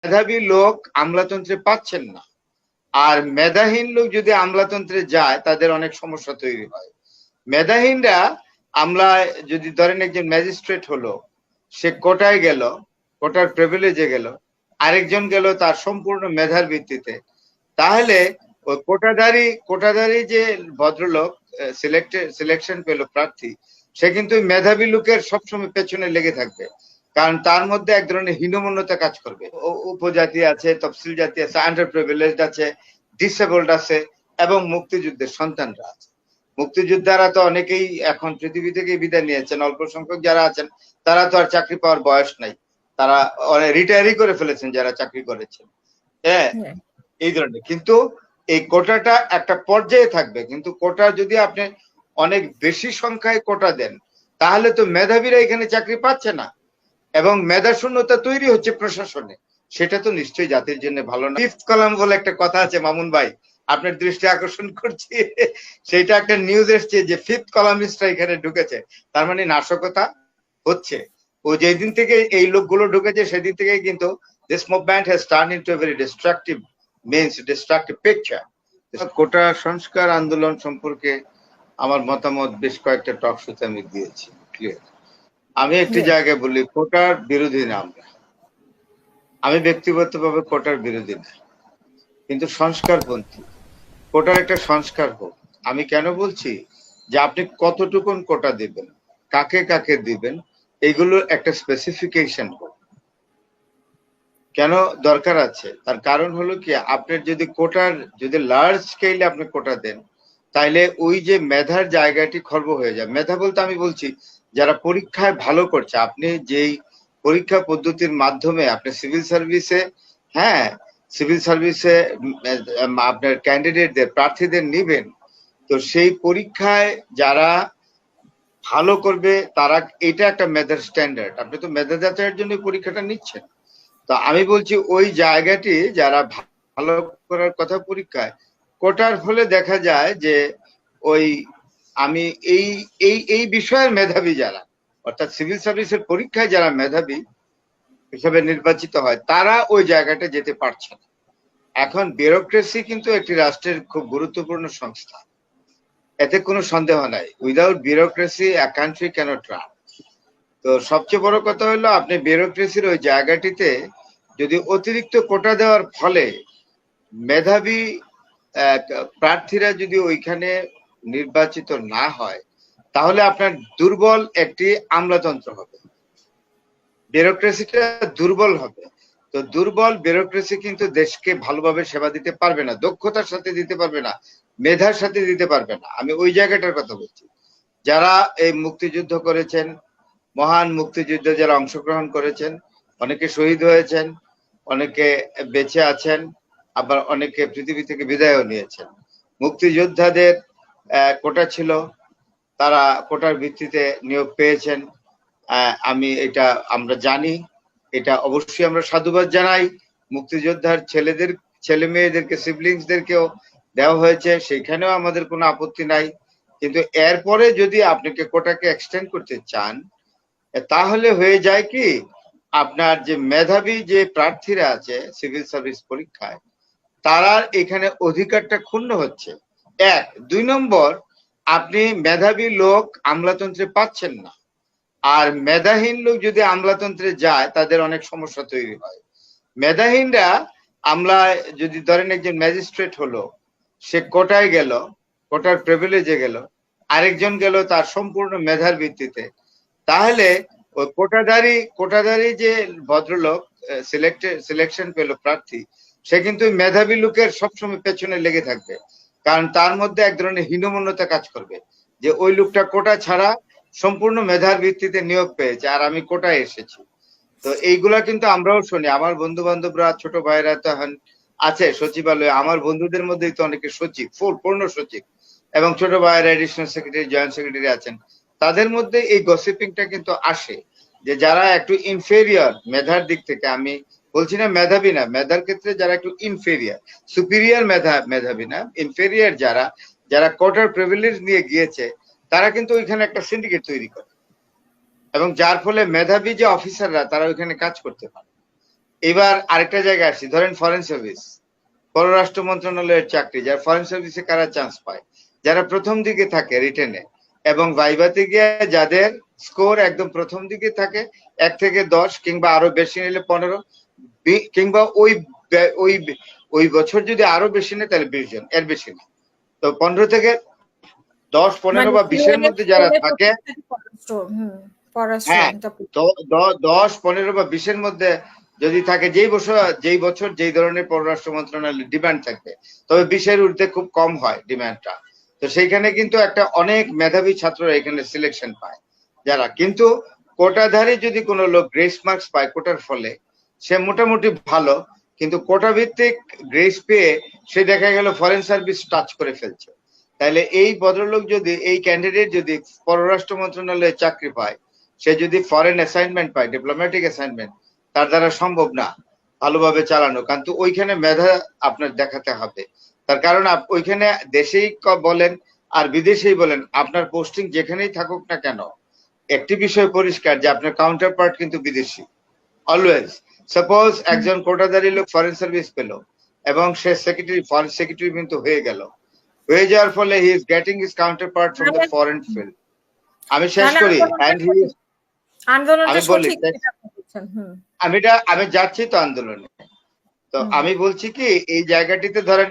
মেধাবী লোক আমলাতন্ত্রে পাচ্ছেন না, আর মেধাহীন লোক যদি আমলাতন্ত্রে যায় তাদের অনেক সমস্যা তৈরি হয়। মেধাহীনরা আমলা যদি ধরেন একজন ম্যাজিস্ট্রেট হলো, সে কোটায় গেল, কোটার প্রিভিলেজে গেল, আরেকজন গেল তার সম্পূর্ণ মেধার ভিত্তিতে, তাহলে ওই কোটাধারী যে ভদ্রলোক সিলেকশন পেল প্রার্থী, সে কিন্তু মেধাবী লোকের সবসময় পেছনে লেগে থাকবে, কারণ তার মধ্যে এক ধরনের হীনমন্যতা কাজ করবে। উপজাতি আছে, তফসিল জাতি আছে, আন্ডার প্রিভিলেজড আছে, ডিসেবলড আছে, এবং মুক্তিযুদ্ধের সন্তানরা আছে। মুক্তিযোদ্ধারা তো অনেকেই এখন পৃথিবী থেকে বিদায় নিয়েছেন, অল্প সংখ্যক যারা আছেন তারা তো আর চাকরি পাওয়ার বয়স নাই, তারা রিটায়ারই করে ফেলেছেন যারা চাকরি করেছেন। হ্যাঁ, এই ধরনের। কিন্তু এই কোটাটা একটা পর্যায়ে থাকবে, কিন্তু কোটা যদি আপনি অনেক বেশি সংখ্যায় কোটা দেন, তাহলে তো মেধাবীরা এখানে চাকরি পাচ্ছে না, এবং মেধা শূন্যতা তৈরি হচ্ছে প্রশাসনে। সেটা তো নিশ্চয়ই জাতির জন্য ভালো না। ফিফথ কলাম বলে একটা কথা আছে মামুন ভাই, আপনার দৃষ্টি আকর্ষণ করছি, সেটা একটা নিউজ এসছে যে ফিফথ কলামিস্টরা এখানে ঢুকেছে, তার মানে নাশকতা হচ্ছে। ও যেদিন থেকে এই লোকগুলো ঢুকেছে সেদিন থেকে কিন্তু this movement has turned into a very destructive picture. কোটা সংস্কার আন্দোলন সম্পর্কে আমার মতামত বেশ কয়েকটা টক শোতে আমি দিয়েছি, ক্লিয়ার। আমি একটি জায়গায় বলি, কোটার বিরোধী না আমি ব্যক্তিগতভাবে কোটার বিরোধী না, কিন্তু সংস্কারপন্থী। কোটার একটা সংস্কার হোক। আমি কেন বলছি যে আপনি কতটুকুন কোটা দিবেন, কাকে কাকে দিবেন, এগুলো একটা স্পেসিফিকেশন হোক। কেন দরকার আছে? তার কারণ হলো কি, আপনার যদি কোটার যদি লার্জ স্কেলে আপনি কোটা দেন, তাইলে ওই যে মেধার জায়গাটি খর্ব হয়ে যায়। মেধা বলতে আমি বলছি যারা পরীক্ষায় ভালো করছে, আপনি যেই পরীক্ষা পদ্ধতির মাধ্যমে আপনি সিভিল সার্ভিসে, হ্যাঁ, সিভিল সার্ভিসে আপনার ক্যান্ডিডেটদের, প্রার্থীদের নিবেন, তো সেই পরীক্ষায় যারা ভালো করবে তারা, এটা একটা মেধার স্ট্যান্ডার্ড, আপনি তো মেধা যাচাইয়ের জন্য পরীক্ষাটা নিচ্ছেন। তো আমি বলছি ওই জায়গাটি যারা ভালো করার কথা পরীক্ষায়, কোটার ফলে দেখা যায় যে ওই আমি এই এই এই বিষয়ের মেধাবী যারা, অর্থাৎ সিভিল সার্ভিসের পরীক্ষায় যারা মেধাবী হিসেবে নির্বাচিত হয়, তারা ওই জায়গাটা যেতে পারছে না। এখন ব্যুরোক্রেসি কিন্তু একটি রাষ্ট্রের খুব গুরুত্বপূর্ণ সংস্থা, এতে কোনো সন্দেহ নাই। Without bureaucracy a country cannot run. তো সবচেয়ে বড় কথা হলো, আপনি ব্যুরোক্রেসির ওই জায়গাটিতে যদি অতিরিক্ত কোটা দেওয়ার ফলে মেধাবী প্রার্থীরা যদি ওইখানে নির্বাচিত না হয়, তাহলে আপনার দুর্বল একটি আমলাতন্ত্র হবে, ব্যুরোক্রেসিটা দুর্বল হবে। তো দুর্বল ব্যুরোক্রেসি কিন্তু দেশকে ভালোভাবে সেবা দিতে পারবে না, দক্ষতার সাথে দিতে পারবে না, মেধার সাথে দিতে পারবে না। আমি ওই জায়গাটার কথা বলছি। যারা এই মুক্তিযুদ্ধ করেছেন, মহান মুক্তিযুদ্ধে যারা অংশগ্রহণ করেছেন, অনেকে শহীদ হয়েছেন, অনেকে বেঁচে আছেন, আবার অনেকে পৃথিবী থেকে বিদায়ও নিয়েছেন। মুক্তিযোদ্ধাদের কোটা ছিল, তারা কোটার ভিত্তিতে নিয়োগ পেয়েছেন। এটা আমরা জানি, এটা অবশ্যই আমরা সাধুবাদ জানাই। মুক্তিযোদ্ধার ছেলে মেয়েদেরকে, সিবলিংসদেরকেও দেওয়া হয়েছে, সেখানেও আমাদের কোনো আপত্তি নাই। কিন্তু এরপরে যদি আপনাকে কোটাকে এক্সটেন্ড করতে চান, তাহলে হয়ে যায় কি, আপনার যে মেধাবী যে প্রার্থীরা আছে সিভিল সার্ভিস পরীক্ষায়, তারা এখানে অধিকারটা ক্ষুণ্ণ হচ্ছে। এক। দুই নম্বর, আপনি মেধাবী লোক আমলাতন্ত্রে পাচ্ছেন না, আর মেধাহীন লোক যদি আমলাতন্ত্রে যায় তাদের অনেক সমস্যা তৈরি হয়। মেধাহীনরা আমলা যদি ধরেন একজন ম্যাজিস্ট্রেট হলো, সে কোটায় গেল, কোটার প্রিভিলেজে গেল, আরেকজন গেল তার সম্পূর্ণ মেধার ভিত্তিতে, তাহলে ওই কোটাধারী যে ভদ্রলোক সিলেকশন পেল প্রার্থী, সে কিন্তু মেধাবী লোকের সবসময় পেছনে লেগে থাকবে, কারণ তার মধ্যে এক ধরনের হীনমন্যতা কাজ করবে যে ওই লোকটা কোটা ছাড়া সম্পূর্ণ মেধার ভিত্তিতে নিয়োগ পেয়েছে, আর আমি কোটায় এসেছি। তো এইগুলা কিন্তু আমরাও শুনি। আমার বন্ধু বান্ধবরা, ছোট ভাইরা তো এখন আছে সচিবালয়ে, আমার বন্ধুদের মধ্যেই তো অনেকে সচিব, পূর্ণ সচিব, এবং ছোট ভাইয়ের এডিশনাল সেক্রেটারি, জয়েন্ট সেক্রেটারি আছেন। তাদের মধ্যে এই গসিপিংটা কিন্তু আসে যে যারা একটু ইনফেরিয়র মেধার দিক থেকে, আমি বলছি না মেধাবী না, মেধার ক্ষেত্রে যারা একটু ইনফেরিয়র, সুপিরিয়র মেধাবী না, ইনফেরিয়র যারা, যারা কোটার প্রিভিলেজ নিয়ে গিয়েছে, তারা কিন্তু ওইখানে একটা সিন্ডিকেট তৈরি করে, এবং যার ফলে মেধাবী যে অফিসাররা তারা ওইখানে কাজ করতে পারে। এবার আরেকটা জায়গায় আসছি, ধরেন ফরেন সার্ভিস, পররাষ্ট্র মন্ত্রণালয়ের চাকরি, যারা ফরেন সার্ভিসে কারা চান্স পায়, যারা প্রথম দিকে থাকে রিটেনে এবং ভাইভাতে গিয়ে যাদের স্কোর একদম প্রথম দিকে থাকে 1 থেকে 10 কিংবা আরো বেশি নিলে 15 কিংবা ওই ওই বছর যদি আরো বেশি নেয় তাহলে 20 জন, এর বেশি না। তো 15 থেকে 10, 15 বা 20-এর মধ্যে যারা থাকে, হ্যাঁ 10, 15 বা 20-এর মধ্যে যদি থাকে, যেই বছর যেই ধরনের পররাষ্ট্র মন্ত্রণালয়ের ডিমান্ড থাকবে, তবে 20-এর ঊর্ধ্বে খুব কম হয় ডিমান্ডটা। তো সেইখানে কিন্তু একটা অনেক মেধাবী ছাত্ররা এখানে সিলেকশন পায় যারা, কিন্তু কোটাধারী যদি কোনো লোক গ্রেস মার্কস পায় কোটার ফলে, সে মোটামুটি ভালো, কিন্তু কোটা ভিত্তিক গ্রেস পেয়ে সে দেখা গেল ফরেন সার্ভিস টাচ করে ফেলছে। তাহলে এই ভদ্রলোক যদি, এই ক্যান্ডিডেট যদি পররাষ্ট্র মন্ত্রণালয়ে চাকরি পায়, সে যদি ফরেন অ্যাসাইনমেন্ট পায়, ডিপ্লোম্যাটিক অ্যাসাইনমেন্ট, তার দ্বারা সম্ভব না ভালোভাবে চালানো, কিন্তু ওইখানে মেধা আপনার দেখাতে হবে। তার কারণ ওইখানে দেশেই বলেন আর বিদেশেই বলেন, আপনার পোস্টিং যেখানেই থাকুক না কেন, একটি বিষয় পরিষ্কার যে আপনার কাউন্টার পার্ট কিন্তু বিদেশি অলওয়েজ। সাপোজ একজন কোটাধারী লোক ফরেন সার্ভিস পেল এবং সে সেক্রেটারি, ফরেন সেক্রেটারি কিন্তু হয়ে যাওয়ার ফলে he is getting his counter part from the foreign field. আমি শেষ করি, আমি বলি, আমি যাচ্ছি তো আন্দোলনে। তো আমি বলছি কি, এই জায়গাটিতে ধরেন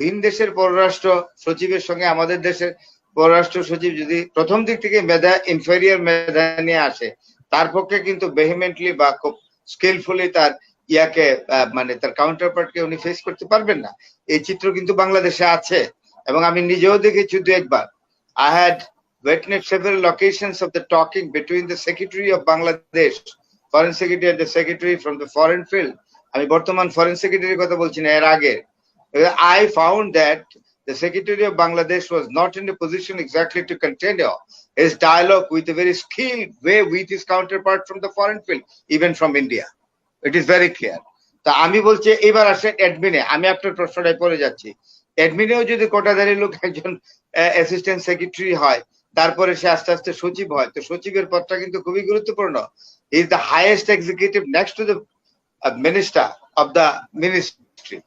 ভিন দেশের পররাষ্ট্র সচিবের সঙ্গে আমাদের দেশের পররাষ্ট্র সচিব যদি প্রথম দিক থেকে মেধা ইনফেরিয়ার মেধা নিয়ে আসে, তার পক্ষে কিন্তু ভেহিমেন্টলি বা খুব স্কিলফুলি তার ইয়াকে মানে তার কাউন্টার পার্টকে উনি ফেস করতে পারবেন না। এই চিত্র কিন্তু বাংলাদেশে আছে এবং আমি নিজেও দেখেছি দু একবার। I had witnessed several occasions of the talking between the Secretary of Bangladesh, Foreign Secretary, and the Secretary from the foreign field. আমি বর্তমান ফরেন সেক্রেটারির কথা বলছি না, এর আগে। I found that the Secretary of Bangladesh was not in a position exactly to continue his dialogue with a very skilled way with his counterpart from the foreign field, even from India. It is very clear. তা আমি বলছি এবার আসেন অ্যাডমিনে, আমি আপনার প্রশ্নটাই পড়ে যাচ্ছি। অ্যাডমিনেও যদি কোটাধারী লোক একজন অ্যাসিস্ট্যান্ট সেক্রেটারি হয়, তারপরে সে আস্তে আস্তে সচিব হয়, তো সচিবের পদটা কিন্তু খুবই গুরুত্বপূর্ণ। Is the highest executive next to the minister of the ministry.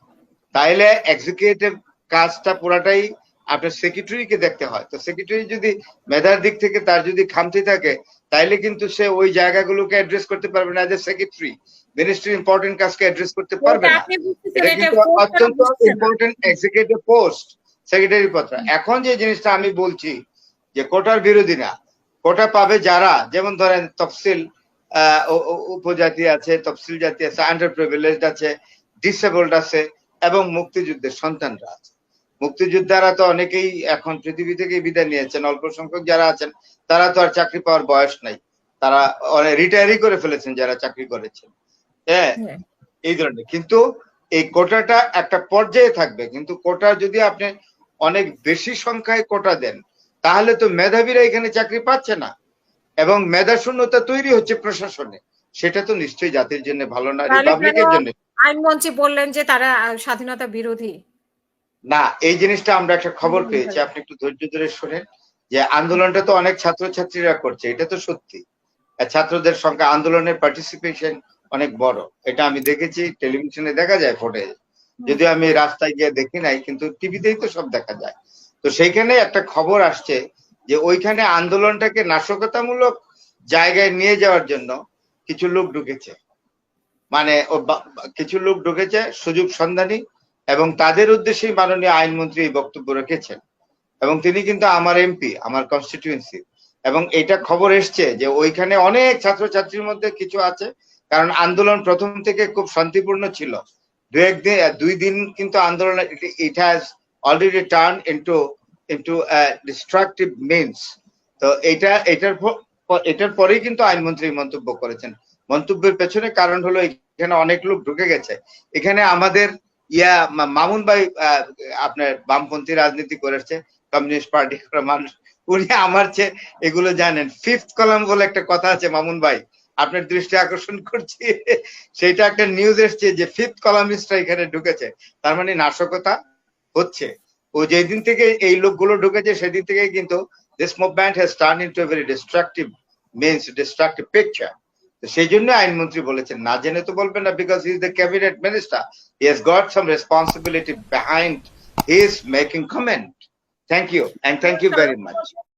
তাইলে এক্সিকিউটিভ কাজটা পুরাটাই আপনার সেক্রেটারিকে দেখতে হয়। তো সেক্রেটারি যদি মেধার দিক থেকে তার যদি খামতি থাকে, তাইলে কিন্তু সে ওই জায়গাগুলোকে অ্যাড্রেস করতে পারবে না। As a secretary ministry important কাজকে অ্যাড্রেস করতে পারবে না। এটা কিন্তু অত্যন্ত ইম্পর্টেন্ট এক্সিকিউটিভ পোস্ট, সেক্রেটারি পদটা। এখন যে জিনিসটা আমি বলছি যে কোটার বিরোধী না, কোটা পাবে যারা, যেমন ধরেন তফসিল উপজাতি আছে, তফসিল জাতি আছে, আন্ডার প্রিভিলেজড আছে, ডিসেবলড আছে এবং মুক্তিযুদ্ধের সন্তানরা আছে। মুক্তিযোদ্ধারা তো অনেকেই এখন পৃথিবী থেকে বিদায় নিয়েছেন, অল্প সংখ্যক যারা আছেন তারা তো আর চাকরি পাওয়ার বয়স নাই, তারা অনেক রিটায়ারই করে ফেলেছেন যারা চাকরি করেছেন। হ্যাঁ, এই ধরনের। কিন্তু এই কোটাটা একটা পর্যায়ে থাকবে, কিন্তু কোটা যদি আপনি অনেক বেশি সংখ্যায় কোটা দেন, তাহলে তো মেধাবীরা এখানে চাকরি পাচ্ছে না এবং মেধা শূন্যতা তৈরি হচ্ছে প্রশাসনে। সেটা তো নিশ্চয়ই জাতির জন্য ভালো না, রিপাবলিকের জন্য। আইনমন্ত্রী বললেন যে তারা স্বাধীনতা বিরোধী। না, এই জিনিসটা আমরা একটা খবর পেয়েছি, আপনি একটু ধৈর্য ধরে শুনেন, যে আন্দোলনটা তো অনেক ছাত্রছাত্রীরা করছে, এটা তো সত্যি। ছাত্রদের সংখ্যা, আন্দোলনের পার্টিসিপেশন অনেক বড়, এটা আমি দেখেছি, টেলিভিশনে দেখা যায় ফুটেজ, যদিও আমি রাস্তায় গিয়ে দেখি নাই, কিন্তু টিভিতেই তো সব দেখা যায়। তো সেইখানে একটা খবর আসছে যে ওইখানে আন্দোলনটাকে নাশকতামূলক জায়গায় নিয়ে যাওয়ার জন্য কিছু লোক ঢুকেছে, মানে কিছু লোক ঢুকেছে সুযোগ সন্ধানী, এবং তাদের উদ্দেশ্যেই মাননীয় আইনমন্ত্রী এই বক্তব্য রেখেছেন। এবং তিনি কিন্তু আমার এমপি, আমার কনস্টিটিউয়েন্সি, এবং এটা খবর এসছে যে ওইখানে অনেক ছাত্রছাত্রীর মধ্যে কিছু আছে, কারণ আন্দোলন প্রথম থেকে খুব শান্তিপূর্ণ ছিল। 2 দিন কিন্তু আন্দোলন, it has already turn into destructive means. তো এটার পরেই কিন্তু আইনমন্ত্রী মন্তব্য করেছেন। মন্তব্যের পেছনে কারণ হলো এখানে অনেক লোক ঢুকে গেছে। এখানে আমাদের মামুন ভাই আপনার বামপন্থী রাজনীতি করেছে, কমিউনিস্ট পার্টি করা মানুষ, উনি আমার চেয়ে এগুলো জানেন। ফিফথ কলাম বলে একটা কথা আছে মামুন ভাই, আপনার দৃষ্টি আকর্ষণ করছি, সেটা একটা নিউজ এসছে যে ফিফথ কলামিস্টরা এখানে ঢুকেছে, তার মানে নাশকতা হচ্ছে। ও যেদিন থেকে এই লোকগুলো ঢুকেছে সেদিন থেকে কিন্তু this movement has turned into a very destructive means, destructive picture. সেই জন্য আইনমন্ত্রী বলেছেন, না জেনে তো বলবেন না, because he is the cabinet minister, he has got some responsibility behind his making comment. Thank you, and thank you very much.